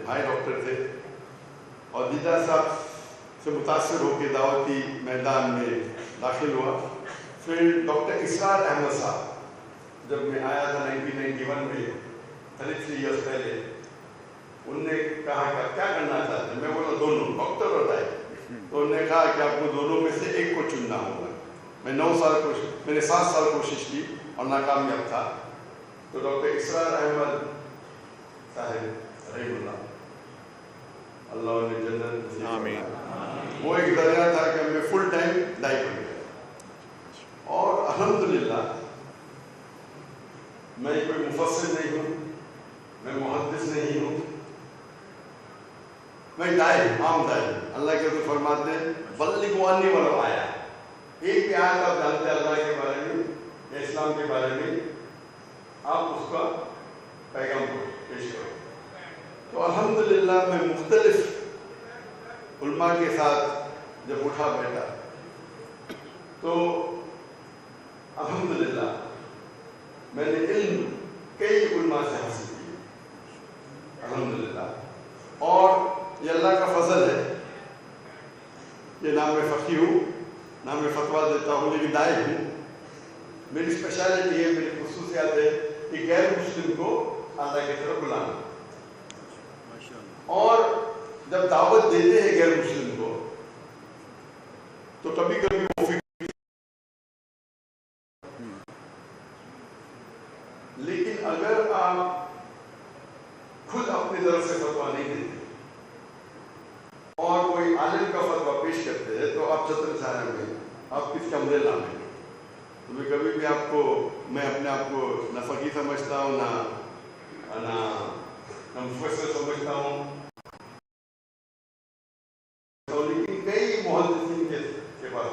بھائی ڈاکٹر تھے اور دیدہ صاحب سے متاثر ہو کے دعوتی میدان میں داخل ہوا. پھر ڈاکٹر اسرار احمد صاحب جب میں آیا تھا 1991 میں 33 ایئرس پہلے, انہوں نے کہا کہ آپ کیا کرنا چاہتے ہیں؟ میں بولا دونوں, ڈاکٹر اور دائی. تو انہوں نے کہا کہ آپ کو دونوں میں سے ایک کو چننا ہوگا. میں 7 سال کوشش کی اور ناکامیاب تھا. تو ڈاکٹر اسرار احمد صاحب رحم اللہ انہیں جنت نصیب فرمائے, وہ ایک ذریعہ تھا کہ میں فل ٹائم دائی بن گیا. اور الحمدللہ میں کوئی مفسر نہیں ہوں, میں محدث نہیں ہوں, میں دائی ہوں, عام دائی ہوں. اللہ کے تو فرماتے ہیں بلغوا عنی ولو آیا. ایک بھی آیت آپ جانتے ہیں اللہ کے بارے میں یا اسلام کے بارے میں, آپ اس کا پیغام کو پیش کرو. تو الحمدللہ میں مختلف علماء کے ساتھ جب اٹھا بیٹھا تو الحمدللہ میں نے علم کئی علماء سے حاصل کی الحمدللہ. اور یہ اللہ کا فضل ہے. یہ نام میں فقیہ ہوں, نام میں فتویٰ دیتا ہوں, لیکن دائی ہوں. میری اسپیشلٹی ہے, میری خصوصیات ہے کہ غیر مسلم کو اللہ کی طرف بلانا. اور جب دعوت دیتے ہیں غیر مسلم کو تو کبھی کبھی وہ فکر, لیکن اگر آپ خود اپنی طرف سے فتویٰ نہیں دیتے اور کوئی عالم کا فتویٰ پیش کرتے ہیں تو آپ چھتر چھایا میں, آپ کس کمرے لائیں. تو میں کبھی بھی آپ کو, میں اپنے آپ کو نہ فقیہ سمجھتا ہوں نہ مفسر سمجھتا ہوں, لیکن کئی محدثین کے پاس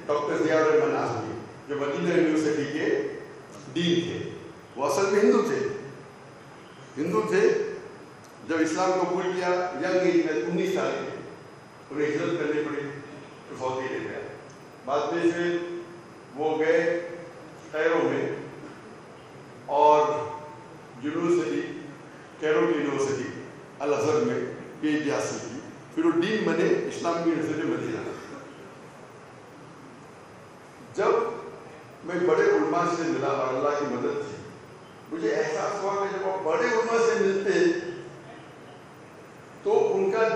ڈاکٹر ضیاء الرحمن آزمی جو مدینہ یونیورسٹی کے ڈین تھے, وہ اصل میں ہندو تھے. جب اسلام قبول کیا ینگ ایج میں 19 سال کے, انہیں ہجرت کرنی پڑی تو سعودی عربیہ. بعد میں سے وہ گئے کیرو میں اور یونیورسٹی کیرو کی یونیورسٹی الازہر میں پی ایچ ڈی حاصل کی. پھر وہ ڈین بنے اسلامی یونیورسٹی مدینہ. جب میں بڑے علماء سے ملا اور اللہ کی مدد تھی, مجھے احساس ہوا کہ جب آپ بڑے علماء سے ملتے تو ان کا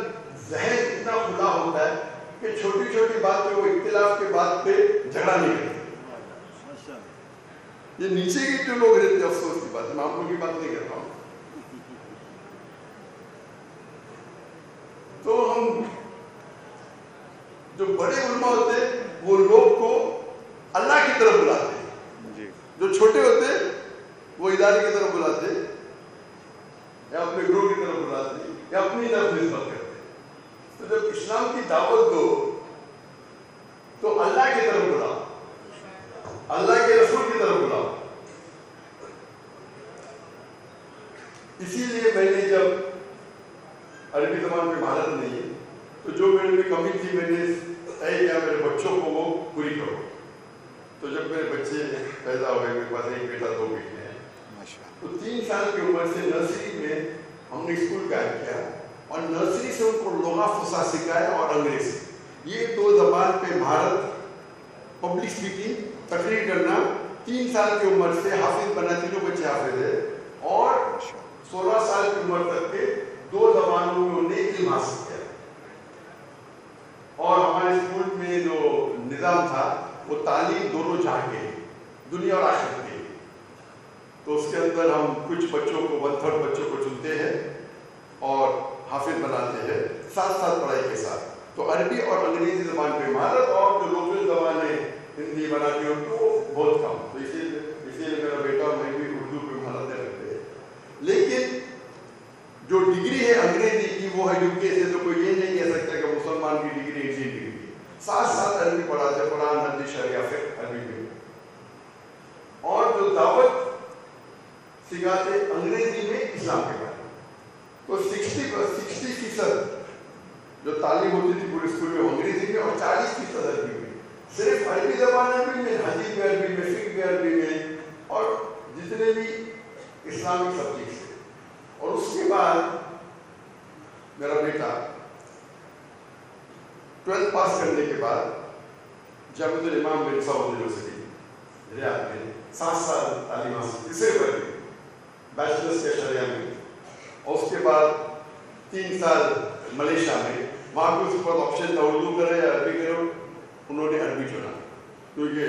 ذہن اتنا کھلا ہوتا ہے کہ چھوٹی چھوٹی بات پہ, وہ اختلاف کے بات پہ جھگڑا نہیں کرتے. یہ نیچے کے جو لوگ رہتے ہیں, افسوس کی بات ہے, میں آپ لوگوں کی بات نہیں کر رہا ہوں. تو ہم جو بڑے علماء ہوتے وہ لوگ کو اللہ کی طرف بلاتے ہیں, جو چھوٹے ہوتے وہ ادارے کی طرف بلاتے یا اپنے گروہ کی طرف بلاتے یا اپنی طرف نسبت کرتے. تو جب اسلام کی دعوت دو تو اللہ کی طرف بلاؤ, اللہ کے رسول کی طرف بلاؤ. اسی لیے میں نے جب عربی زبان میں مہارت نہیں ہے تو جو میرے میں کمی تھی میں نے طے کیا میرے بچوں کو وہ پوری کرو. تو جب میرے بچے پیدا ہوئے, میرے پاس ایک بیٹا 2 بیٹے ہیں, تو 3 سال کی عمر سے نرسری میں ہم نے اسکول قائم کیا اور نرسری سے ان کو لغہ فصیح سکھایا اور انگریزی. یہ 2 زبان پہ مہارت, پبلک اسپیکنگ, تقریر کرنا 3 سال کی عمر سے حافظ بنا. تینوں بچے حافظ ہے اور 16 سال کی عمر تک کے 2 زبانوں میں انہوں نے علم حاصل کیا. اور ہمارے اسکول میں جو نظام تھا وہ تعلیم دونوں جہاں کے, دنیا اور آخرت کے. تو اس کے اندر ہم کچھ بچوں کو 1/3 بچوں کو چنتے ہیں اور حافظ بناتے ہیں ساتھ پڑھائی کے ساتھ. تو عربی اور انگریزی زبان پہ مہارت, اور جو لوکل زبانیں ہندی بناتی ہیں تو بہت کم. تو اسی لیے میرا بیٹا اور میں بھی اردو پہ مہارتیں رکھتے ہیں. لیکن جو ڈگری ہے انگریزی کی وہ ہے UK سے, تو کوئی یہ نہیں کہہ سکتا کہ مسلمان کی ڈگری انڈین ڈگری ہے. ساتھ عربی پڑھاتے ہیں, قرآن, حدیث, شریعہ, فقہ عربی میں. اور جو دعوت سکھاتے انگریزی میں اسلام کے بارے میں. تو 60% جو تعلیم ہوتی تھی پورے اسکول میں انگریزی میں اور 40% عربی میں. صرف عربی زبان عربی میں, حدیث بھی عربی میں, فقہ بھی عربی میں, اور جتنے بھی اسلامک سبجیکٹس ہیں. اور اس کے بعد میرا بیٹا 12th پاس کرنے کے بعد جامعۃ الامام بن سعود یونیورسٹی ریاض میں 7 سال تعلیم حاصل کی، صرف بیچلرس کے شریعہ میں، اور اس کے بعد 3 سال ملیشیا میں. وہاں پہ اس کے بعد آپشن تھا اردو کرے یا عربی کرو، انہوں نے عربی چنا، کیونکہ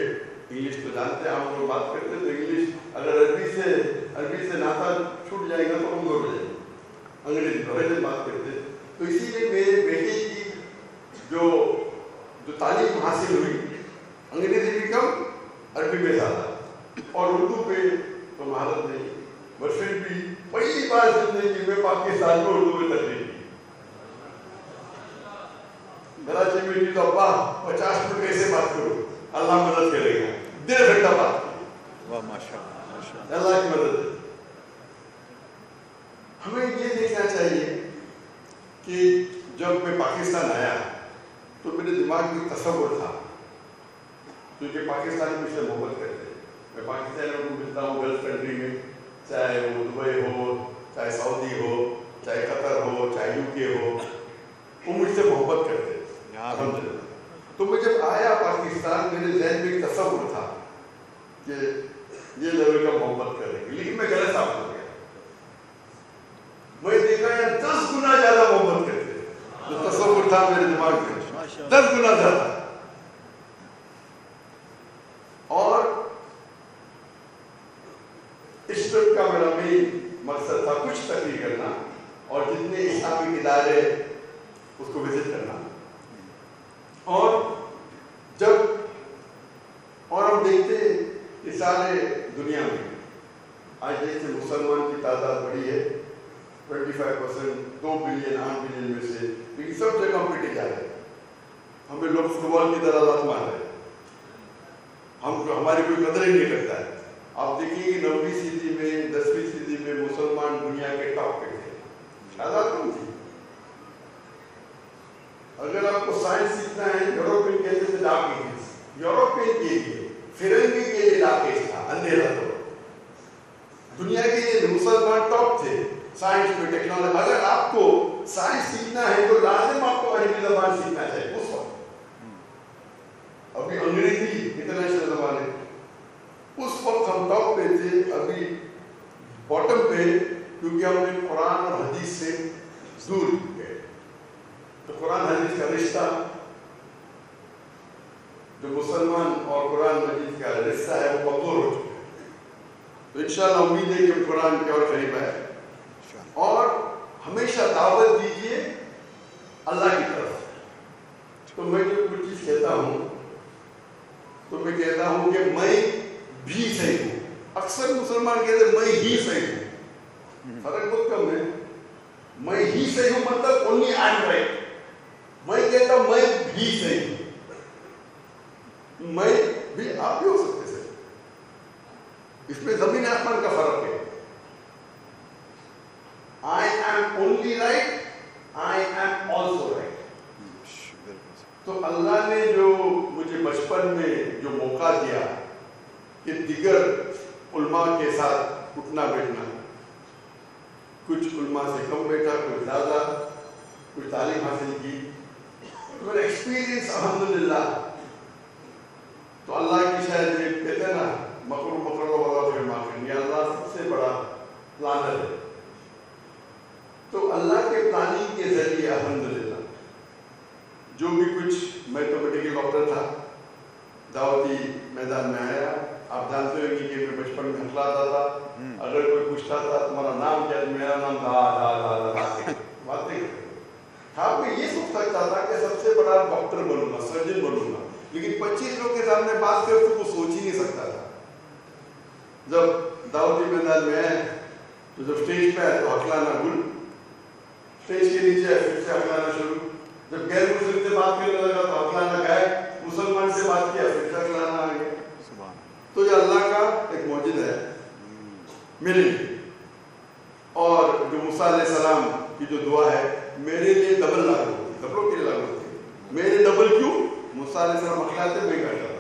انگلش تو جانتے ہیں ہم لوگ بات کرتے ہیں، تو انگلش اگر عربی سے ناتا چھوٹ جائے گا تو کمزور ہو جائے گا، انگریزی بات کرتے ہیں. تو اسی لیے میرے بیٹے کی جو تعلیم حاصل ہوئی، انگریزی بھی کم، عربی میں زیادہ، اور اردو پہ تو مہارت نہیں، بٹ پھر بھی پہلی بار زندگی میں پاکستان میں اردو میں تقریر کی. کراچی میں تو ابا 50 منٹ کیسے بات کرو، اللہ مدد کرے گا، 1.5 گھنٹہ بات کی. اللہ کی مدد ہے. ہمیں یہ دیکھنا چاہیے کہ جب میں پاکستان آیا تو میرے دماغ میں تصور تھا، کیونکہ پاکستان مجھ سے محبت کرتے ہیں. میں پاکستانیوں کو ملتا ہوں گلف کنٹری میں، چاہے وہ دبئی ہو، چاہے سعودی ہو، چاہے قطر ہو، چاہے UK ہو، وہ مجھ سے محبت کرتے ہیں الحمدللہ. تو میں جب آیا پاکستان، میرے ذہن میں ایک تصور تھا کہ یہ لیول کا محبت کریں گے، لیکن میں غلط ثابت ہو گیا. میں دیکھا یار 10 گنا زیادہ محبت کرتے ہیں، جو تصور تھا میرے دماغ میں 10 گنا زیادہ. اور اس ٹرپ کا میرا مین مقصد تھا کچھ تقریر کرنا اور جتنے اسلامی ادارے اس کو وزٹ کرنا. اور ہم دیکھتے ہیں کہ سارے دنیا میں آج جیسے مسلمان کی تعداد بڑی ہے 25%، 2 بلین 8 بلین میں سے، لیکن سب جگہ ہم پٹے جا رہے ہیں. ہمیں لوگ فٹ بال کی طرح لات مار رہے ہیں، ہماری کوئی قدر ہی نہیں کرتا ہے. آپ دیکھیں کہ 9ویں صدی میں 10ویں صدی میں مسلمان دنیا کے ٹاپ پہ تھے، تعداد کم تھی. اگر آپ کو سائنس سیکھنا ہے، یوروپین کہتے تھے ڈارک ایجز، یوروپین کے لیے فرنگی کے لیے ڈارک ایج تھا، اندھیرا تھا. دنیا کے لیے مسلمان ٹاپ تھے سائنس میں، ٹیکنالوجی. اگر آپ کو سائنس سیکھنا ہے تو لازم آپ کو عربی زبان سیکھنا چاہیے. اس وقت ابھی انگریزی انٹرنیشنل زبان ہے، اس وقت ہم ٹاپ پہ تھے، ابھی باٹم پہ، کیونکہ ہم نے قرآن اور حدیث سے دور گئے. تو قرآن حدیث کا رشتہ، جو مسلمان اور قرآن مجید کا رشتہ ہے، وہ کمزور ہو چکا ہے. تو انشاءاللہ امید ہے کہ ہم قرآن کے اور قریب آئے. اور ہمیشہ دعوت دیجیے اللہ کی طرف. تو میں جو کچھ چیز کہتا ہوں تو میں کہتا ہوں کہ میں بھی صحیح ہوں. اکثر مسلمان کہتے ہیں میں ہی صحیح ہوں، فرق بہت کم ہے. میں ہی صحیح ہوں مطلب only I am right. میں کہتا ہوں میں بھی صحیح ہوں. میں بھی، آپ بھی ہو سکتے صحیح. اس میں زمین آسمان کا فرق ہے. I am only right, I am also right. تو اللہ نے جو مجھے بچپن میں جو موقع دیا کہ دیگر علماء کے ساتھ اٹھنا بیٹھنا، کچھ علماء سے کم بیٹھا، کچھ زیادہ، کچھ تعلیم حاصل کی، تو میرا ایکسپیرینس الحمدللہ. تو اللہ کی شاید یہ کہتے ہیں نا مکر والا پھر ماکر، یہ اللہ سب سے بڑا پلانر ہے. تو اللہ کے پلاننگ کے ذریعے الحمدللہ جو بھی کچھ، میں تو میڈیکل ڈاکٹر تھا، دعوتی میدان میں آیا. آپ جانتے ہو کہ میں بچپن میں ہنسلاتا تھا، اگر کوئی پوچھتا تھا تمہارا نام کیا، میرا نام باتیں تھا. میں یہ سوچ سکتا تھا کہ سب سے بڑا ڈاکٹر بنوں گا، سرجن بنوں گا، لیکن 25 لوگ کے سامنے بات کرتے تو وہ سوچ ہی نہیں سکتا تھا. جب دعوتی میدان میں آئے تو جب اسٹیج پہ آئے تو ہکلانا گل، اسٹیج کے نیچے پھر سے ہکلانا شروع. جب غیر مسلم سے بات کرنے لگا تو ہکلانا گائے، مسلمان سے بات کیا پھر سے ہکلانا آ گیا. تو یہ اللہ کا ایک معجزہ ہے میرے لیے. اور جو موسیٰ علیہ السلام کی جو دعا ہے میرے لیے ڈبل لاگو ہوتی، ڈبلوں کے لیے لاگو ہوتی. میرے ڈبل کیوں؟ موسیٰ علیہ السلام ہکلاتے میں کرتا تھا.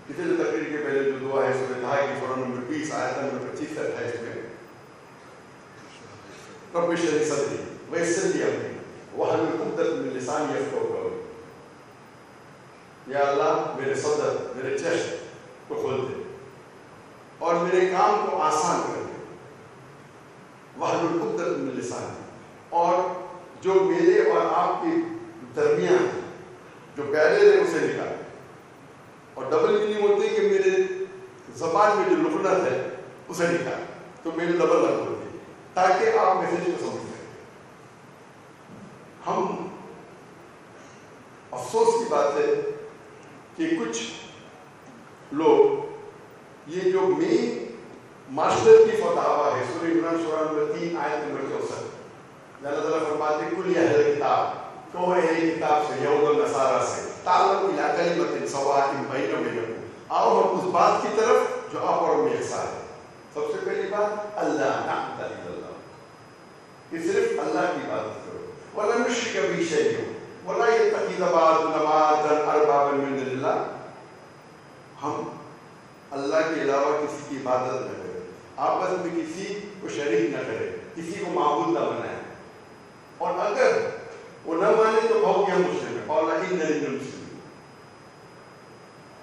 اس لیے تقریر کے پہلے جو دعا ہے سورہ طٰہٰ کی سورہ نمبر 20 آیت نمبر 25 سے 28 میں رب اشرح لي صدري ويسر لي امري واحلل عقدة من لساني يفقهوا قولي. یا اللہ میرے صدر میرے چشم کو کھول دے اور میرے کام کو آسان کر دے. واحلل عقدة من لسانی، اور جو میرے اور آپ کے درمیان جو بیریر ہے اسے نکال. اور ڈبل میننگ ہوتی ہے کہ میرے زبان میں جو لکنت ہے اسے نکال، تو میرے ڈبل لگ ہوتی ہے تاکہ آپ میسیج کو سمجھ سکیں. ہم افسوس کی بات ہے کہ کچھ لوگ یہ جو مین ماسٹر کی فتاوا ہے سورہ عمران سورہ نمبر 3 آیت نمبر 64، اللہ تعالیٰ فرماتے ہیں کل یا اہل کتاب، کہ اہل کتاب سے یہود و نصارہ سے تعلق الی کلمۃ سواء بیننا وبینکم، آؤ ہم اس بات کی طرف جو آپ اور ہم یکساں ہے. سب سے پہلی بات اللہ نعبد الا اللہ، کہ صرف اللہ کی عبادت کرو. ولا نشرک به شیئا ولا يتخذ بعضنا بعضا اربابا من دون اللہ، ہم اللہ کے علاوہ کسی کی عبادت نہ کریں، آپس میں کسی کو شریک نہ کریں، کسی کو معبود نہ بنائیں. اور اگر وہ نہ مانے تو کہو کہ ہم مسلم ہیں، قال اننی من المسلمین.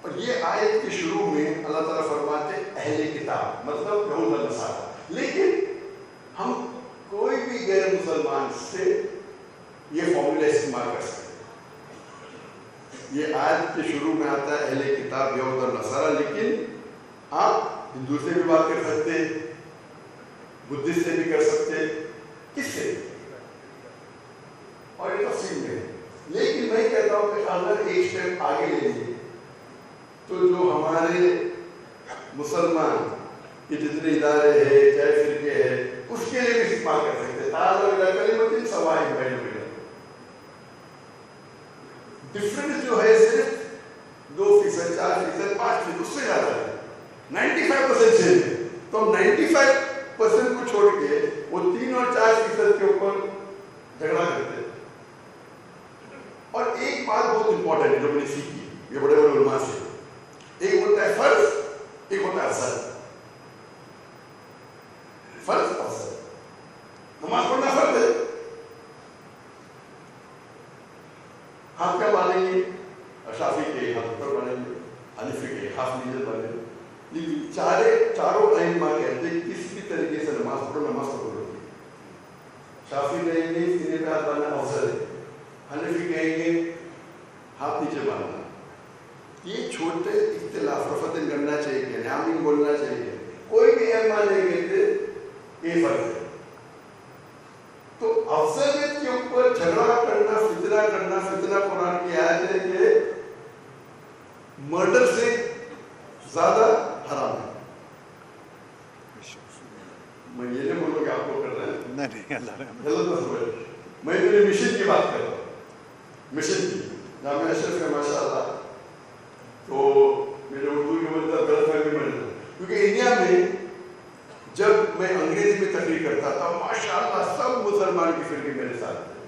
اور یہ آیت کے شروع میں اللہ تعالیٰ فرماتے اہل کتاب مطلب یہود و نصارہ، لیکن ہم کوئی بھی غیر مسلمان سے یہ فارمولا استعمال کر سکتے ہیں. یہ آیت کے شروع میں آتا ہے اہل کتاب یہود و نصارہ، لیکن آپ ہندو سے بھی بات کر سکتے ہیں، بدھسٹ سے بھی کر سکتے ہیں، کس سے، اور یہ تفصیل میں ہے. لیکن میں کہتا ہوں کہ اگر ایک اسٹیپ آگے لے لیے تو جو ہمارے مسلمان کے جتنے ادارے ہیں چاہے فرقے ہیں اس کے لیے بھی استعمال کر سکتے ہیں. تعالیٰ کلمۃ سواء بیننا وبینکم، ڈفرنس جو ہے صرف 2%، 4%، 5%، اس سے زیادہ ہے. 95% سیم ہے. تو ہم 95% کو چھوڑ کے وہ 3 اور 4% کے اوپر جھگڑا کرتے ہیں. اور ایک بات بہت امپورٹنٹ ہے جو میں نے سیکھی یہ بڑے بڑے علماء سے، ایک ہوتا ہے فرض، ایک ہوتا ہے افضل. فرض افضل، نماز پڑھنا فرض ہے، ہاتھ کیا مانیں گے؟ شافعی کے ہاتھ اوپر مانیں گے، حنفی کے ہاتھ نیچے مانیں گے. لیکن چاروں ائمہ کہتے ہیں کسی بھی طریقے سے نماز پڑھو، نماز قبول ہوتی ہے. شافعی کہیں گے سینے پہ ہاتھ باندھنا افضل ہے، حنفی کہیں گے ہاتھ نیچے باندھنا. یہ چھوٹے اختلاف رفع کرنا چاہیے، کہ آمین بولنا چاہیے. کوئی بھی ائمہ نہیں کہتے یہ فرض ہے. تو افضلیت کے اوپر جھگڑا کرنا، فتنہ قرآن کی آیت ہے کہ مرڈر سے زیادہ حرام ہے. میں یہ نہیں بولوں کہ آپ کو کر رہے ہیں، میں میرے مشن کی بات کر رہا ہوں. مشن کی جامعہ اشرف ہے ماشاء اللہ، تو میرے اردو کی مطلب غلط فہمی بن رہا، کیونکہ انڈیا میں جب میں انگریزی میں تقریر کرتا تھا ماشاء اللہ سب مسلمان کی فرقے میرے ساتھ تھے،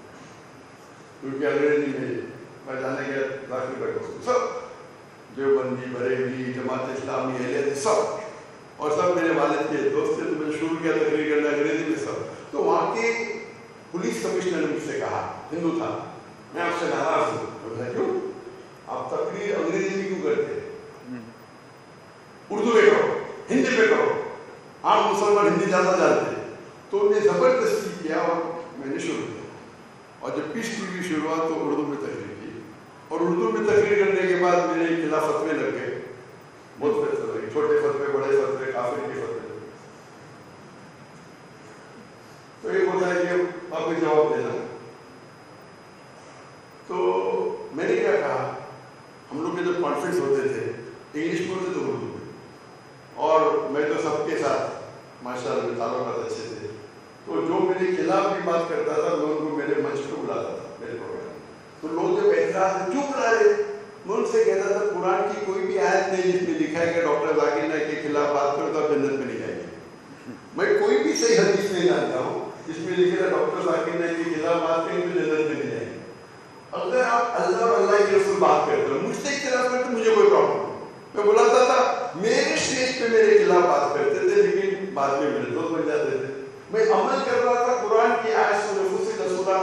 کیونکہ انگریزی میں جانے کے داخل بیٹھا سب دیوبندی، بریلوی، جماعت اسلامی، اہل حدیث سب، اور سب میرے والد کے دوست تھے. تو میں نے شروع کیا تقریر کرنا انگریزی میں سب. تو وہاں کے پولیس کمشنر نے مجھ سے کہا، ہندو تھا، میں آپ سے ناراض ہوں. بولا کیوں؟ آپ تقریر انگریزی میں کیوں کرتے ہیں؟ اردو میں کرو، ہندی میں کرو، عام مسلمان ہندی زیادہ جانتے ہیں. تو نے زبردستی کیا اور میں نے شروع کیا. اور جب پیس ٹی وی شروع ہوا تو اردو میں تقریر کی، اور اردو میں تقریر کرنے کے بعد میرے خلاف فتوے لگ گئے. بہت فیصلہ لگے، چھوٹے فتوے، بڑے فتوے، کافر کے فتوے. تو یہ ہوتا ہے کہ آپ کو جواب دینا. تو میں نے کیا کہا، ہم لوگ کے جب کانفرنس ہوتے تھے انگلش میں ہوتے تو اردو میں، اور میں تو سب کے ساتھ ماشاء اللہ تعلقات اچھے تھے. تو جو میرے خلاف بھی بات کرتا تھا میں ان کو میرے منچ پہ بلاتا تھا میرے پروگرام. تو لوگ جب اعتراض کیوں بلا رہے، میں ان سے کہتا تھا قرآن کی کوئی بھی آیت نہیں جس میں لکھا ہے کہ ڈاکٹر ذاکر نائک کے خلاف بات کرو تو آپ جنت میں نہیں جائیں گے. میں کوئی بھی صحیح حدیث نہیں جانتا ہوں جس میں لکھا ہے ڈاکٹر ذاکر نائک کے خلاف بات کریں تو جنت میں نہیں جائیں گے. اگر آپ اللہ اور اللہ کے رسول بات کرتے ہو، مجھ سے اختلاف کرتے مجھے کوئی پرابلم نہیں. میں بلاتا تھا، میرے اسٹیج پہ میرے خلاف بات کرتے تھے لیکن بعد میں میرے دوست بن جاتے تھے. میں عمل کر رہا تھا قرآن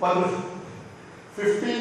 15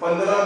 15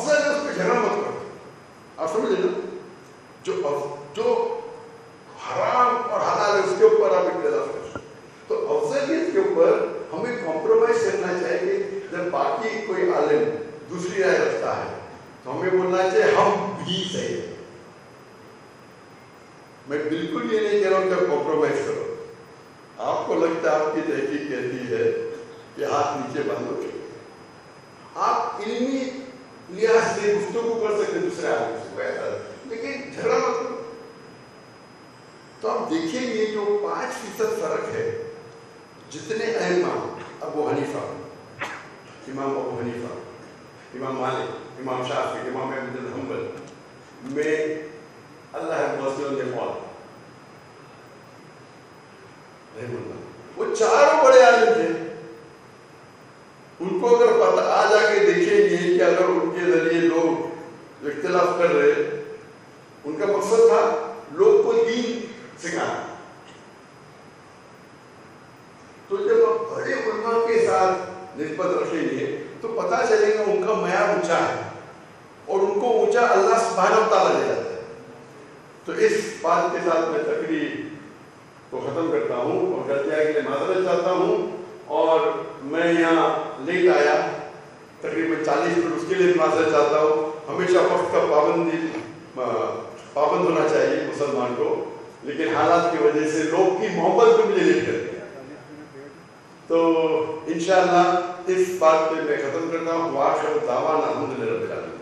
افضل ہے اس پہ جھگڑا مت کرو. آپ سمجھ لینا, جو حرام اور حلال ہے اس کے اوپر آپ اختلاف کرو. تو افضلیت کے اوپر ہمیں کمپرومائز کرنا چاہیے. جب باقی کوئی عالم دوسری رائے رکھتا ہے تو ہمیں بولنا چاہیے ہم بھی صحیح ہیں. میں بالکل یہ نہیں کہہ رہا ہوں کہ کمپرومائز کرو. آپ کو لگتا ہے آپ کی تحقیق کہتی ہے کہ ہاتھ نیچے باندھو, آپ علمی لحاظ سے گفتگو کر سکتے دوسرے آدمی سے بہتر, لیکن جھگڑا مت کرو. تو آپ دیکھیں یہ جو 5% فرق ہے, جتنے ائمہ ابو حنیفہ, امام ابو حنیفہ, امام مالک, امام شافعی, امام احمد بن حنبل میں اللہ وہ چاروں بڑے عالم تھے. ان کو اگر پتہ آ جا کے دیکھیں گے کہ اگر ان کے ذریعے لوگ اختلاف کر رہے, ان کا مقصد تھا لوگ کو دین سکھانا. تو جب آپ بڑے علماء کے ساتھ نسبت رکھیں گے تو پتہ چلے گا ان کا معیار اونچا ہے, اور ان کو اونچا اللہ سبحانہ و تعالیٰ لے جاتا ہے. تو اس بات کے ساتھ میں تقریر کو ختم کرتا ہوں اور غلطیاں کے لیے معذرت چاہتا ہوں. اور میں یہاں لیٹ آیا تقریباً 40 منٹ, اس کے لیے معذرت چاہتا ہوں. ہمیشہ وقت کا پابند ہونا چاہیے مسلمان کو, لیکن حالات کی وجہ سے لوگ کی محبت کو مجھے لیٹ کرتے ہیں. تو انشاءاللہ اس بات پہ میں ختم کرتا ہوں. وآخر دعوانا الحمدللہ رب العالمین.